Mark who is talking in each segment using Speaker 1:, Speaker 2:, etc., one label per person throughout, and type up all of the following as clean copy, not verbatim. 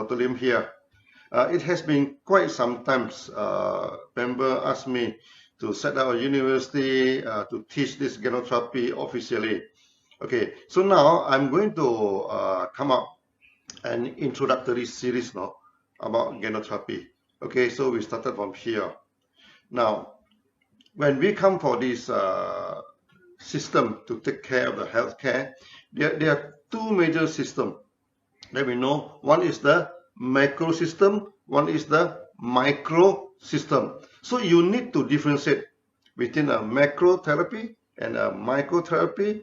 Speaker 1: Dr. Lim here. It has been quite some time. Member asked me to set up a university to teach this ganotherapy officially. Okay, so now I'm going to come up an introductory series now about ganotherapy. Okay, so we started from here. Now, when we come for this system to take care of the healthcare, there are two major systems that we know. One is the macro system, one is the micro system. So you need to differentiate between a macro therapy and a microtherapy.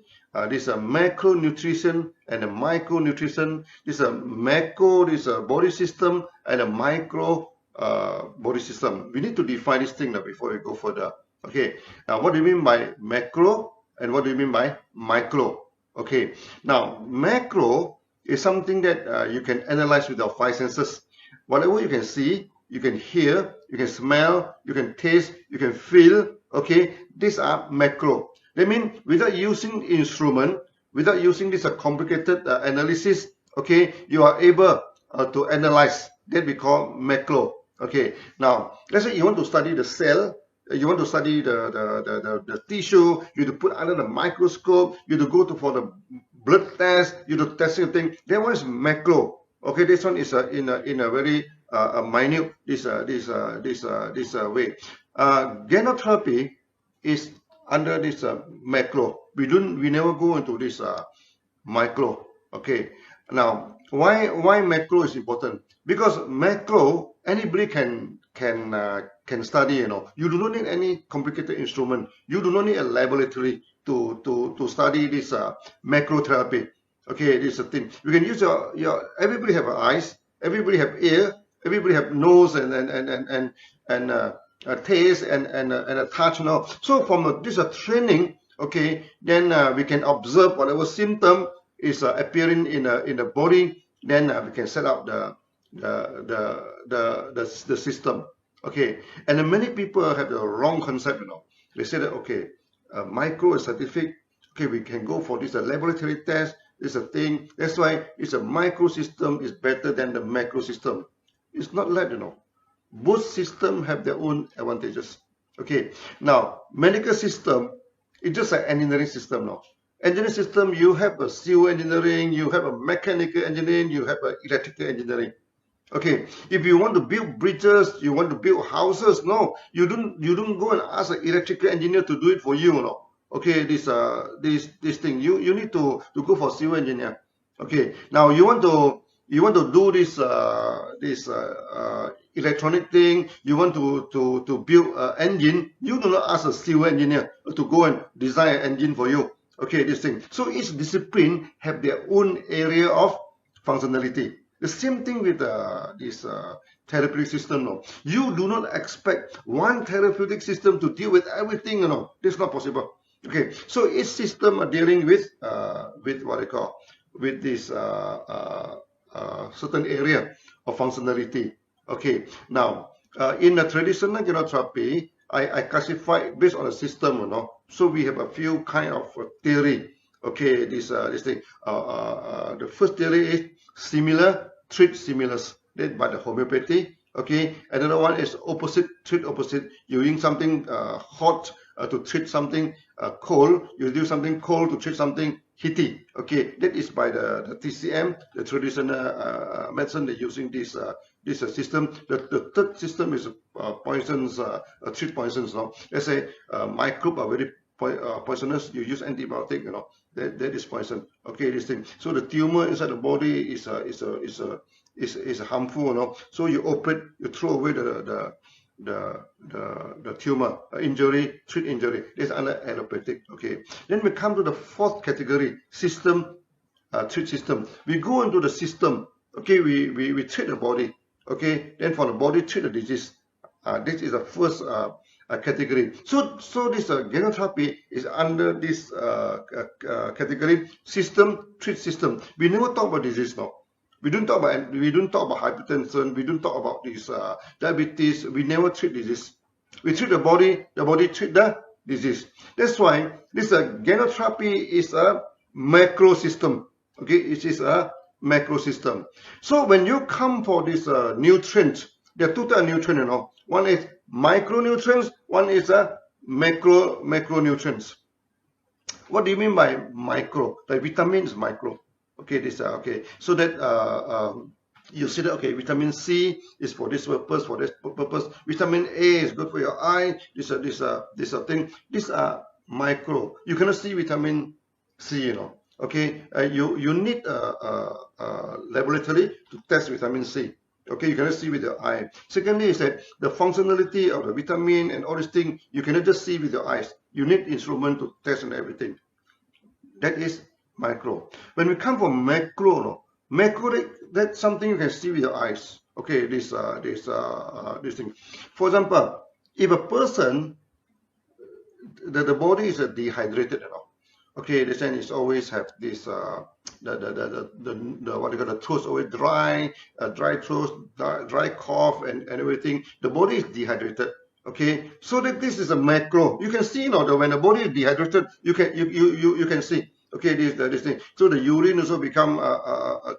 Speaker 1: This is a macronutrition and a micronutrition. This is a macro, this is a body system, and a micro body system. We need to define this thing now before we go further. Okay, now what do you mean by macro and what do you mean by micro? Okay, now macro is something that you can analyze with our five senses. Whatever you can see, you can hear, you can smell, you can taste, you can feel. Okay, these are macro. That means without using instrument, without using this complicated analysis, okay, you are able to analyze. That we call macro. Okay, now let's say you want to study the cell, you want to study the tissue, you have to put under the microscope, you have to go for the blood test, you have to test something. That one is macro. Okay, this one is in a very minute this way. Ganotherapy is under this macro. We never go into this micro. Okay. Now, why macro is important? Because macro anybody can study. You know, you do not need any complicated instrument. You do not need a laboratory to study this macro therapy. Okay, this is a thing. You can use your everybody have eyes, everybody have ear, everybody have nose and a taste and a touch. You know, so from this training, okay, then we can observe whatever symptom is appearing in the body. Then we can set up the system. Okay, and then many people have the wrong concept. You know, they say that okay, micro is scientific. Okay, we can go for this laboratory test. This is a thing. That's why it's a micro system is better than the macro system. It's not like, you know. Both systems have their own advantages. Okay. Now, medical system is just an engineering system now. Engineering system, you have a civil engineering, you have a mechanical engineering, you have an electrical engineering. Okay. If you want to build bridges, you want to build houses, no, you don't go and ask an electrical engineer to do it for you, no. Okay, this thing you need to go for civil engineer. Okay, now you want to do this electronic thing. You want to build an engine. You do not ask a civil engineer to go and design an engine for you. Okay, this thing. So each discipline have their own area of functionality. The same thing with this therapeutic system. No, you do not expect one therapeutic system to deal with everything. You know, this is not possible. Okay, so each system are dealing with what I call with this certain area of functionality. Okay, now in the traditional ganotherapy, I classify based on a system, you know. So we have a few kind of theory. Okay, this thing. The first theory is similar treat similars, led by the homeopathy. Okay, another one is opposite treat opposite. Using something hot to treat something cold, you do something cold to treat something heaty. Okay, that is by the TCM, the traditional medicine. They're using this system. The third system is poisons, treat poisons. No, let's say microbes are very poisonous. You use antibiotic. You know, that is poison. Okay, this thing. So the tumor inside the body is harmful. You know, so you operate, you throw away the tumor, injury, treat injury. This is under allopathic. Okay. Then we come to the fourth category, system, treat system. We go into the system. Okay, we treat the body. Okay. Then for the body, treat the disease. This is the first category. So this ganotherapy is under this category, system, treat system. We never talk about disease now. We don't talk about hypertension. We don't talk about this diabetes. We never treat disease. We treat the body treat the disease. That's why this ganotherapy is a macro system. Okay, it is a macro system. So when you come for this nutrient, there are two types of nutrients, you know. One is micronutrients, one is a macronutrients. What do you mean by micro? Like vitamins, micro. Okay, this okay. So that you see that okay, vitamin C is for this purpose, for this purpose. Vitamin A is good for your eye. This thing. These are micro. You cannot see vitamin C, you know. Okay, you need a laboratory to test vitamin C. Okay, you cannot see with your eye. Secondly, is that the functionality of the vitamin and all these things you cannot just see with your eyes. You need instrument to test and everything. That is micro. When we come from macro, no, macro that's something you can see with your eyes. Okay, this thing. For example, if a person, the body is dehydrated, you know. Okay, the sense is always have this the what you call the throat always dry, dry throat, dry cough, and everything. The body is dehydrated. Okay, so that this is a macro. You can see, you know, that when the body is dehydrated, you can see. Okay, this thing. So the urine also become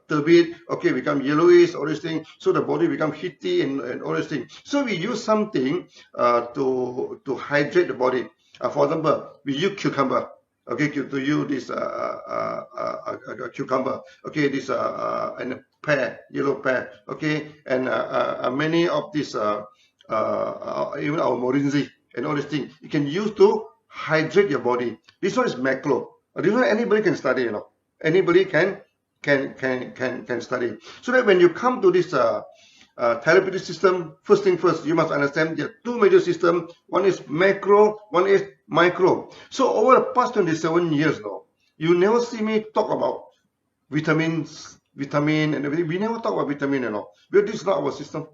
Speaker 1: turbid. Okay, become yellowish. All these things. So the body become heaty and all these things. So we use something to hydrate the body. For example, we use cucumber. Okay, to use this cucumber. Okay, this and pear, yellow pear. Okay, and many of these even our morinzi and all these things you can use to hydrate your body. This one is macro. This one anybody can study, you know. Anybody can study. So that when you come to this therapeutic system, first thing first, you must understand there are two major systems. One is macro, one is micro. So over the past 27 years now, you never see me talk about vitamin and everything. We never talk about vitamin, you know. Because this is not our system.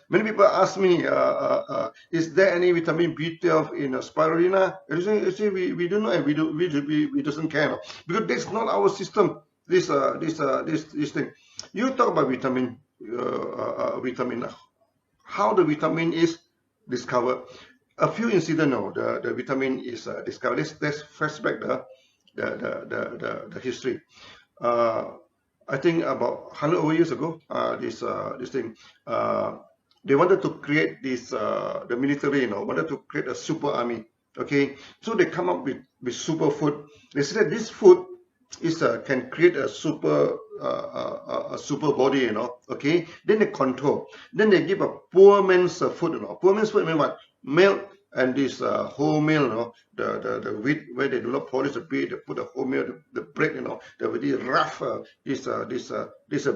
Speaker 1: Many people ask me, is there any vitamin B12 in spirulina? I say we don't know, and we doesn't care, no? Because that's not our system. This thing. You talk about vitamin. How the vitamin is discovered. A few incidents, no, the vitamin is discovered. Let's flashback the history. I think about 100 over years ago, this thing. They wanted to create this, the military, you know, wanted to create a super army. Okay, so they come up with super food. They said that this food is can create a super body, you know. Okay, then they control. Then they give a poor man's food, you know. Poor man's food mean what? Milk and this wholemeal, you know, the wheat where they do not polish the wheat. They put the wholemeal, the bread, you know, the very rough this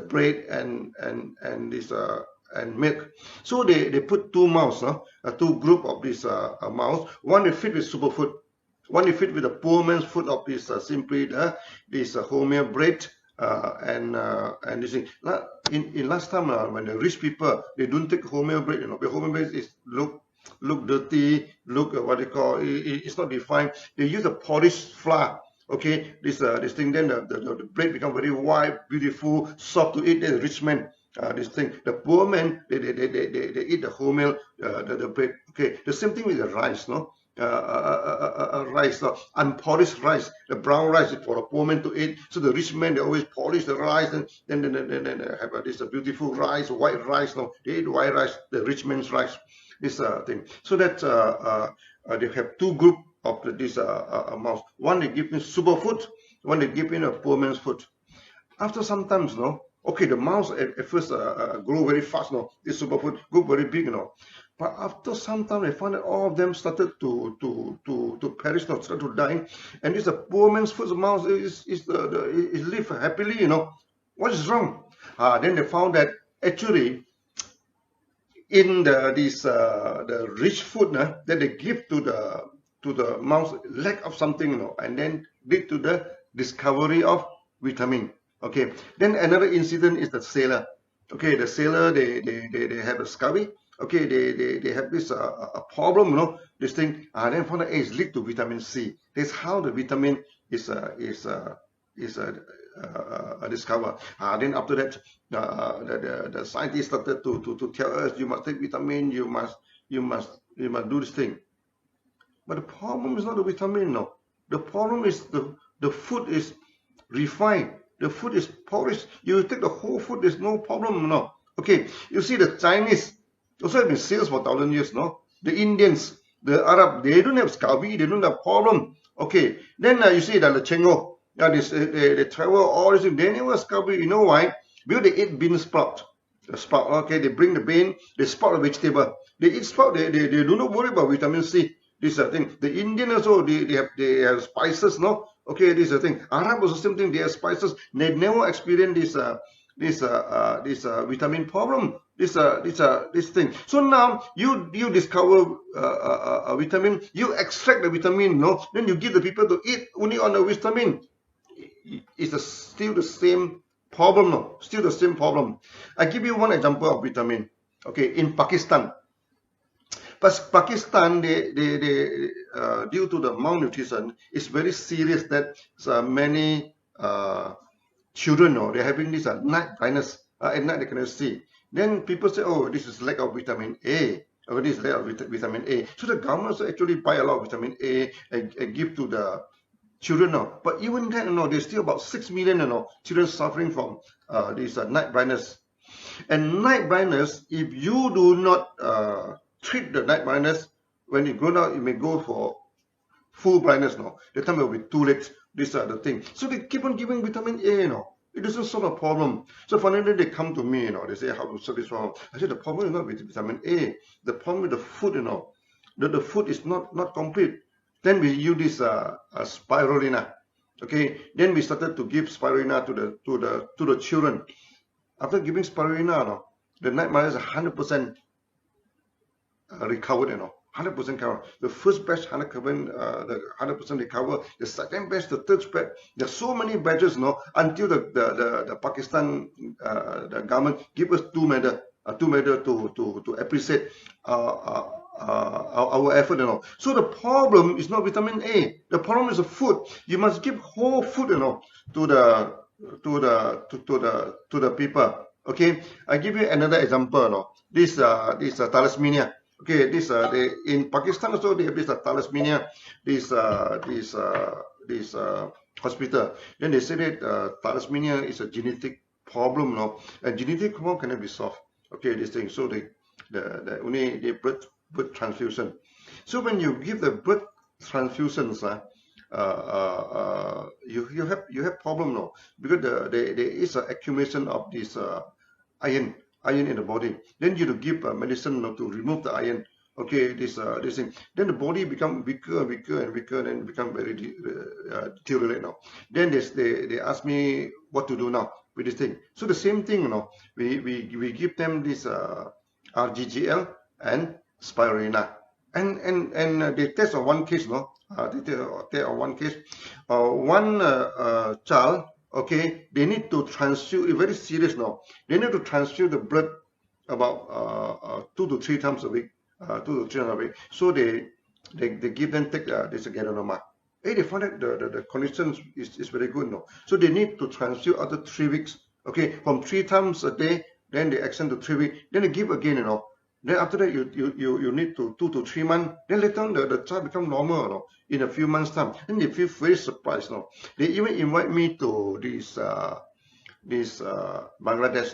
Speaker 1: bread and this. And milk. So they put two mouse, two group of this mouse. One they feed with superfood, one they feed with the poor man's food of this simply this wholemeal bread and this thing. In last time when the rich people they don't take wholemeal bread, you know, the wholemeal bread is look dirty, look what they call it's not defined. They use a polished flour. Okay, this thing, then the bread become very white, beautiful, soft to eat. The rich man. This thing, the poor men, they eat the wholemeal, the bread. Okay, the same thing with the rice, no? Rice, unpolished rice, the brown rice is for the poor man to eat. So the rich men they always polish the rice, and then have this beautiful rice, white rice. No, they eat white rice, the rich man's rice. This thing. So that they have two group of this mouse. One they give in super food, one they give in a poor man's food. After some times, no. Okay, the mouse at first grow very fast, no. This superfood grew very big, no. But after some time, they found that all of them started to perish, no, started to die. And this poor man's foot mouse is live happily, you know. What is wrong? Then they found that actually in the rich food that they give to the mouse lack of something, you know, and then lead to the discovery of vitamin. Okay, then another incident is the sailor. Okay, the sailor they have a scurvy. Okay, they have this a problem, you know, this thing. Then found that it's linked to vitamin C. That's how the vitamin is discovered. Then after that, the scientists started to tell us you must take vitamin, you must do this thing. But the problem is not the vitamin, no. The problem is the food is refined. The food is porridge. You take the whole food, there's no problem, no. Okay, you see the Chinese also have been sales for 1,000 years, no. The Indians, the Arab, they don't have scurvy, they don't have problem. Okay, then you see that the Chengo, they travel all this, they never have scurvy. You know why? Because they eat bean sprout. The sprout, okay, they bring the bean, they sprout the vegetable. They eat sprout, they do not worry about vitamin C. This is the thing. The Indian also, they have spices, no? Okay, this is the thing. Arab also same thing, they have spices. They never experience this vitamin problem. This thing. So now you discover a vitamin, you extract the vitamin, no? Then you give the people to eat only on the vitamin. It's still the same problem, no? Still the same problem. I give you one example of vitamin. Okay, in Pakistan. But Pakistan, they due to the malnutrition, it's very serious that many children, no, they're having this night blindness. At night they cannot see. Then people say, oh, this is lack of vitamin A. Or this is lack of vitamin A. So the government actually buy a lot of vitamin A and give to the children now. But even then, no, there's still about 6 million, children suffering from this night blindness. And night blindness, if you do not treat the night blindness, when you grow up, you may go for full blindness, no. The time will be too late. These are the things. So they keep on giving vitamin A, It doesn't solve a problem. So finally they come to me, they say how to solve this problem. I said the problem is not with vitamin A. The problem with the food, the food is not complete. Then we use this spirulina. Okay. Then we started to give spirulina to the children. After giving spirulina, the night blindness is 100% recovered, 100% cover. The first batch 100% recover. The second batch, the third batch. There's so many batches, until the Pakistan the government give us two medal to appreciate our effort, So the problem is not vitamin A. The problem is the food. You must give whole food, to the people. Okay, I give you another example, This thalassemia. Okay, in Pakistan also they have this thalassemia, this hospital. Then they say that thalassemia is a genetic problem, and genetic problem cannot be solved. Okay, this thing. So they only blood transfusion. So when you give the blood transfusions, you have problem, because there is an accumulation of this iron in the body. Then you to give medicine to remove the iron. Okay, this thing. Then the body become weaker and weaker, and become very deteriorate now. Then they ask me what to do now with this thing. So the same thing, we give them this RGGL and spirulina, and they test on one case, they test on one case. One child. Okay, they need to transfuse. It's very serious now. They need to transfuse the blood about 2 to 3 times a week. 2 to 3 times a week. So they give them take this GANOTERAPia. They find that the condition is very good now. So they need to transfuse after 3 weeks. Okay, from 3 times a day, then they extend to 3 weeks. Then they give again, Then after that, you need to 2 to 3 months. Then later on, the child become normal, in a few months' time. Then they feel very surprised, They even invite me to this Bangladesh,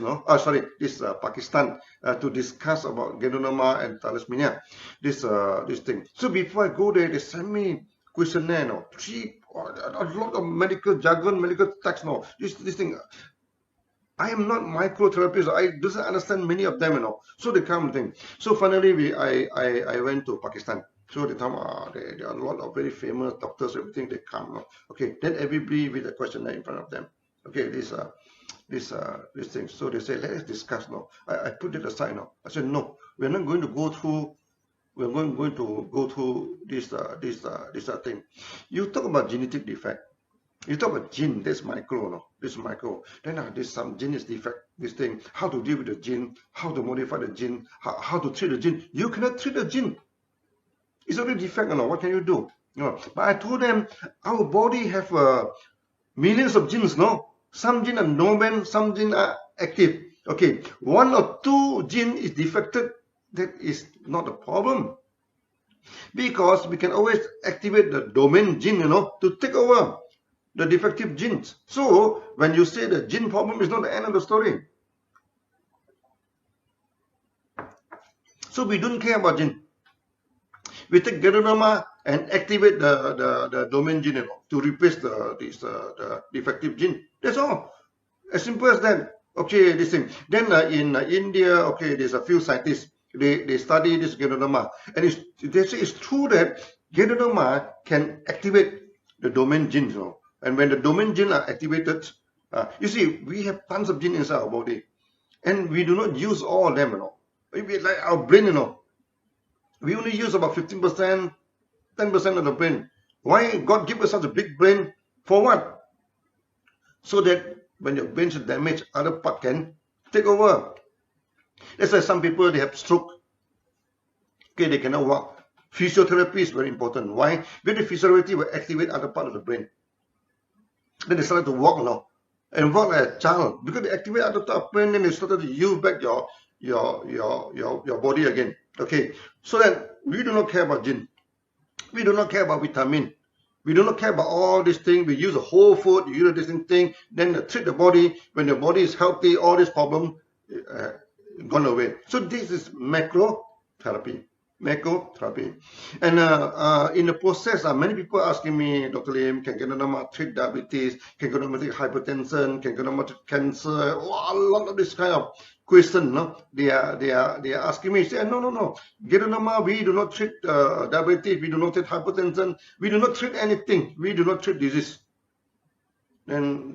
Speaker 1: this Pakistan, to discuss about GANOTERAPia and thalassemia, this thing. So before I go there, they send me questionnaire, a lot of medical jargon, medical text, this thing. I am not microtherapist. I doesn't understand many of them, So they come thing. So finally, I went to Pakistan. So they come. There are a lot of very famous doctors. Everything they come. Okay. Then everybody with a questionnaire in front of them. Okay. This thing. So they say, let us discuss now. I put it aside now. I said, no, we're not going to go through. We're going to go through this thing. You talk about genetic defect. You talk about GIN, that's micro, This micro. Then this some GIN is defect, this thing. How to deal with the GIN, how to modify the GIN, how to treat the GIN. You cannot treat the GIN. It's already defect, What can you do? But I told them our body have millions of genes, Some genes are dormant, some genes are active. Okay, 1 or 2 genes is defected. That is not a problem, because we can always activate the domain gene, to take over. the defective genes. So when you say the gene problem is not the end of the story. So we don't care about gene. We take ganoderma and activate the domain gene to replace the defective gene. That's all. As simple as that. Okay, this thing. Then in India, okay, there's a few scientists. They study this ganoderma, and they say it's true that ganoderma can activate the domain genes. And when the domain genes are activated, you see, we have tons of genes inside our body, and we do not use all of them. Maybe like our brain, we only use about 15%, 10% of the brain. Why God give us such a big brain? For what? So that when your brain is damaged, other part can take over. That's why some people, they have stroke. Okay, they cannot walk. Physiotherapy is very important. Why? Because physiotherapy will activate other part of the brain. Then they started to walk now, and walk like a child. Because they activate other part of the brain, then they started to use back your body again. Okay, so then we do not care about gene. We do not care about vitamin. We do not care about all these things. We use a whole food, you use this thing, then treat the body. When the body is healthy, all this problem gone away. So this is macro therapy. And in the process, many people asking me, Dr. Lim, can ganoderma treat diabetes? Can ganoderma treat hypertension? Can ganoderma treat cancer? A lot of this kind of question. No, they are asking me. Say, no. Ganoderma, we do not treat diabetes. We do not treat hypertension. We do not treat anything. We do not treat disease. Then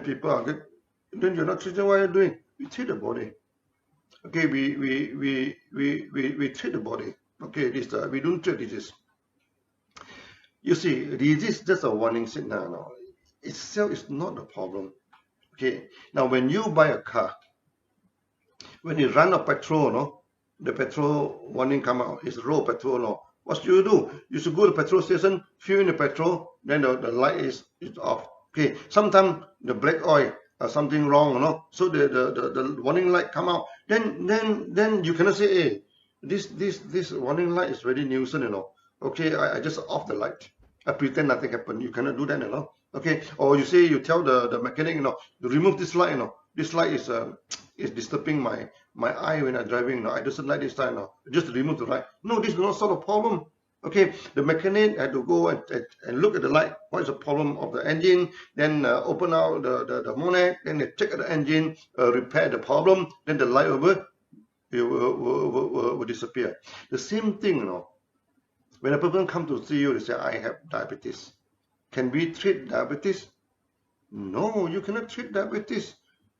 Speaker 1: people are good. Then you're not treating what you're doing. We treat the body. Okay, we treat the body. Okay, we don't treat disease. You see, disease is just a warning signal. No, itself is not the problem. Okay, now when you buy a car, when you run a petrol, no, the petrol warning come out. It's low petrol. No, what should you do? You should go to the petrol station, fill in the petrol, then the light is off. Okay, sometimes the black oil. Something wrong, no? So the warning light come out. Then you cannot say, hey, this warning light is very nuisance, Okay, I just off the light. I pretend nothing happened. You cannot do that, Okay, or you say, you tell the mechanic, to remove this light, This light is disturbing my eye when I'm driving, I just like this light, Just to remove the light. No, this is not solve a problem. Okay, the mechanic had to go and look at the light. What is the problem of the engine? Then open out the bonnet. Then they check the engine, repair the problem. Then the light will disappear. The same thing, When a person comes to see you, they say, I have diabetes. Can we treat diabetes? No, you cannot treat diabetes.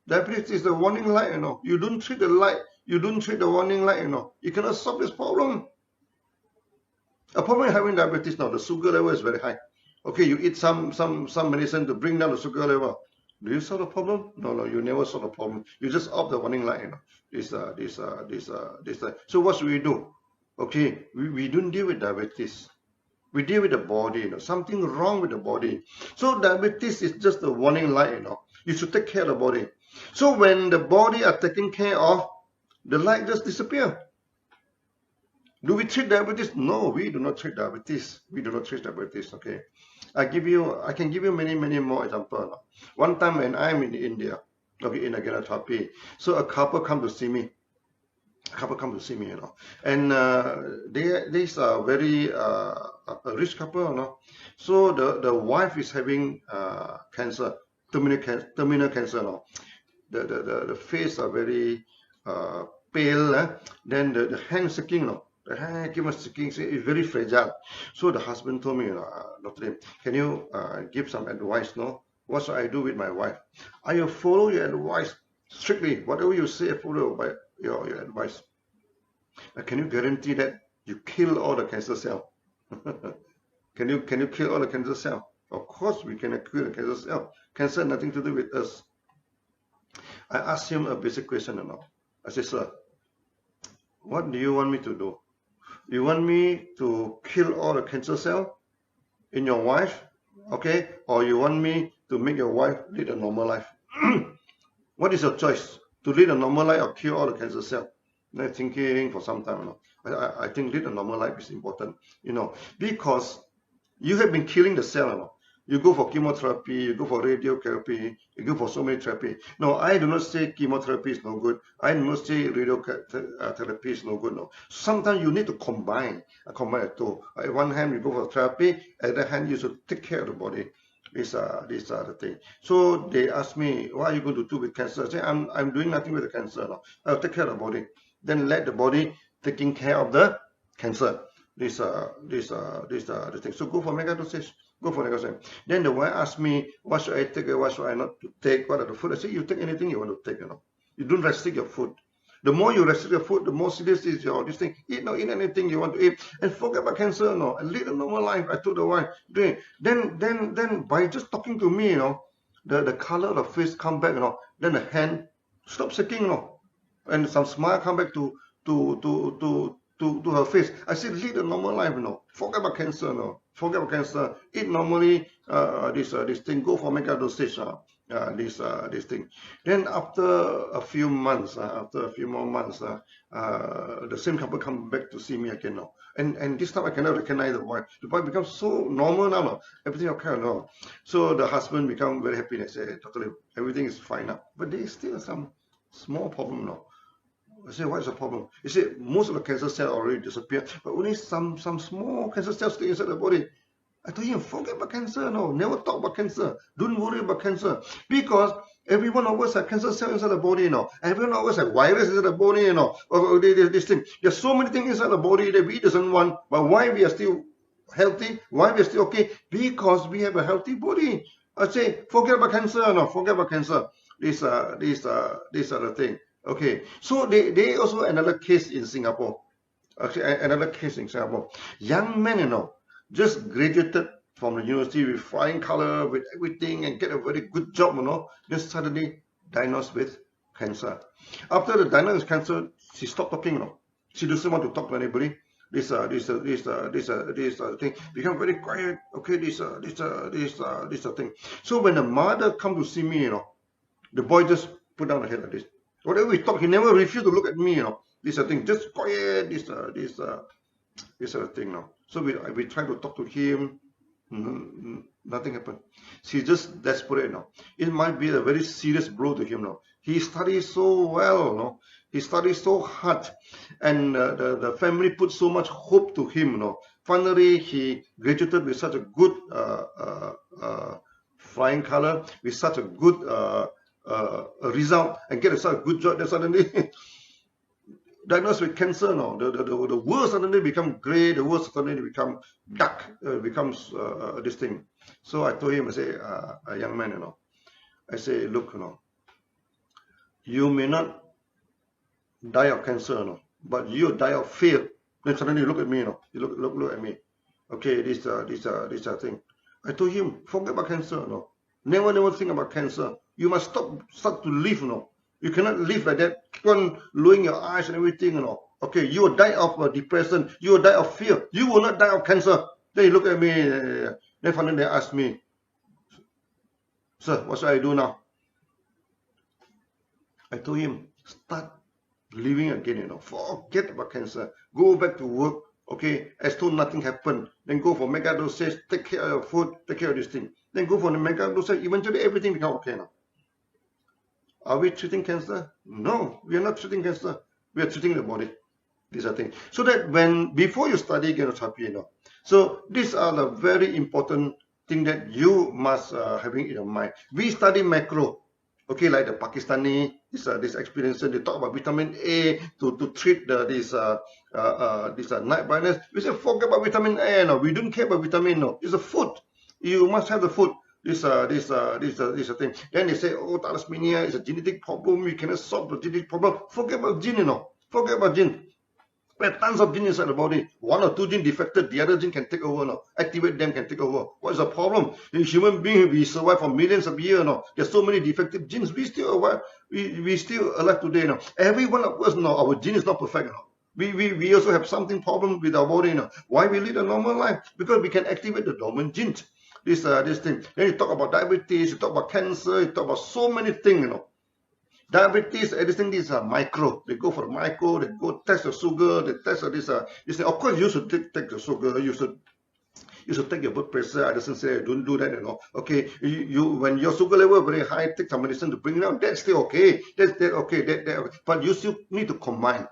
Speaker 1: Diabetes is the warning light, You don't treat the light. You don't treat the warning light, You cannot solve this problem. A problem in having diabetes now, the sugar level is very high. Okay, you eat some medicine to bring down the sugar level. Do you solve the problem? No, you never solve the problem. You just off the warning light, So what should we do? Okay, we don't deal with diabetes. We deal with the body, something wrong with the body. So diabetes is just a warning light, You should take care of the body. So when the body are taken care of, the light just disappear. Do we treat diabetes? No, we do not treat diabetes. We do not treat diabetes. Okay, I can give you many more examples. One time when I'm in India, okay, in a ganotherapy, so a couple come to see me. And these are very a rich couple, So the wife is having cancer, terminal cancer, The face are very pale, Then the hand shaking, The hand keep on shaking, it's very fragile. So the husband told me, Dr. Lim, can you give some advice, What should I do with my wife? I will follow your advice strictly. Whatever you say, follow by your advice. Can you guarantee that you kill all the cancer cell? Can you kill all the cancer cell? Of course we cannot kill the cancer cell. Cancer has nothing to do with us. I asked him a basic question, I said, sir, what do you want me to do? You want me to kill all the cancer cell in your wife, okay? Or you want me to make your wife lead a normal life? What is your choice? To lead a normal life or kill all the cancer cell? I'm thinking for some time. I think lead a normal life is important, because you have been killing the cell. You go for chemotherapy, you go for radiotherapy, you go for so many therapy. No, I do not say chemotherapy is no good. I do not say radiotherapy is no good. No. Sometimes you need to combine the two. On one hand, you go for therapy. On the other hand, you should take care of the body. These are the things. So they ask me, what are you going to do with cancer? I say, I'm doing nothing with the cancer. No. I'll take care of the body. Then let the body taking care of the cancer. These are the things. So go for mega dosage. Go for mega dosage. Then the wife asked me, what should I take? What should I not to take? What are the food? I say, you take anything you want to take. You don't restrict your food. The more you restrict your food, the more serious is your this thing. Eat anything you want to eat, and forget about cancer. And lead a normal life. I told the wife. Then by just talking to me, the color of the face come back. Then the hand stop shaking. And some smile come back to her face. I said, lead a normal life. Forget about cancer. Forget about cancer. Eat normally. This thing. Go for mega dosage. This thing. Then after a few months, after a few more months, the same couple come back to see me again now. And this time I cannot recognize the wife. The wife becomes so normal now. Everything okay now. So the husband become very happy and say, totally everything is fine now. But there is still some small problem now. I say, what is the problem? He said, most of the cancer cells already disappeared, but only some small cancer cells stay inside the body. I told him, forget about cancer, never talk about cancer. Don't worry about cancer. Because every one of us have cancer cells inside the body, Every one of us have virus inside the body, or this thing. There's so many things inside the body that we doesn't want, but why we are still healthy? Why we are still okay? Because we have a healthy body. I say, forget about cancer, forget about cancer. These are the thing. Okay, so they also another case in Singapore. Actually, another case in Singapore. Young men, just graduated from the university with flying color, with everything, and get a very good job, then suddenly diagnosed with cancer. After the diagnosis of cancer, she stopped talking, She doesn't want to talk to anybody. This thing become very quiet. Okay, this thing. So when the mother come to see me, the boy just put down the head like this. Whatever we talk, he never refused to look at me, This thing, just quiet. This thing now. So we try to talk to him. Nothing happened. She's just desperate now. It might be a very serious blow to him now. He studies so well, He studies so hard, and the family put so much hope to him, Finally, he graduated with such a good flying color, with such a good result, and get such a good job. Then suddenly diagnosed with cancer, the world suddenly become grey, the world suddenly become dark, becomes this thing. So I told him, I say, a young man, I say, look, you may not die of cancer, but you die of fear. Then suddenly look at me, you look at me. Okay, this thing. I told him, forget about cancer, Never think about cancer. You must start to live, You cannot live like that. Keep on lowering your eyes and everything, Okay, you will die of depression. You will die of fear. You will not die of cancer. Then he look at me. Then finally they ask me, sir, what should I do now? I told him, start living again, Forget about cancer. Go back to work. Okay, as though nothing happened. Then go for mega dosage. Take care of your food. Take care of this thing. Then go for the mega dosage. Eventually everything becomes okay now. Are we treating cancer? No, we are not treating cancer. We are treating the body. These are things. So that before you study ganotherapy, so these are the very important thing that you must having in your mind. We study macro. Okay, like the Pakistani, this experience, they talk about vitamin A to treat this night blindness. We say forget about vitamin A. We don't care about vitamin. It's a food. You must have the food. This thing. Then they say, oh, thalassemia is a genetic problem. We cannot solve the genetic problem. Forget about gene, Forget about gene. We have tons of genes inside the body. 1 or 2 genes defected, the other gene can take over, Activate them, can take over. What is the problem? In human beings, we survive for millions of years, There's so many defective genes. We still alive. We still alive today, Every one of us, our gene is not perfect, We also have something problem with our body, Why we lead a normal life? Because we can activate the dormant genes. This thing. Then you talk about diabetes, you talk about cancer, you talk about so many things, Diabetes, everything, these are micro. They go for the micro, they go test the sugar, they test this thing. Of course, you should take the sugar, you should You should take your blood pressure. I doesn't say don't do that, you know. Okay, you when your sugar level very high, take some medicine to bring it down. That's still okay. That's okay. That but you still need to combine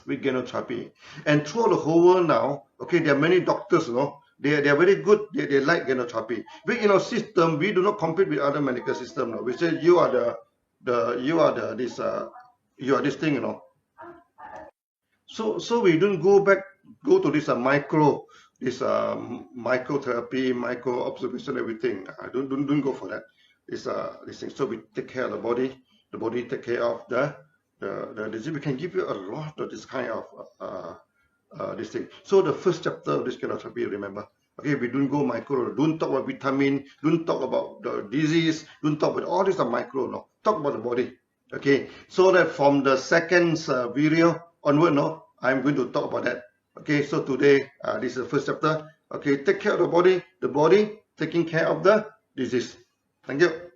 Speaker 1: with GANOTERAPY. And throughout the whole world now, okay, there are many doctors, you know. They are very good. They like GANOTERAPY. But in our system, we do not compete with other medical system. No. We say you are this thing, you know. So we don't go to this microtherapy, micro observation, everything. Don't go for that. This thing. So we take care of the body. The body take care of the disease. We can give you a lot of this kind of this thing. So the first chapter of this GANOTERAPY, remember. Okay, we don't go micro. Don't talk about vitamin. Don't talk about the disease. Don't talk about all this micro. No, talk about the body. Okay, so that from the second video onward, no, I'm going to talk about that. Okay, so today this is the first chapter. Okay, take care of the body taking care of the disease. Thank you.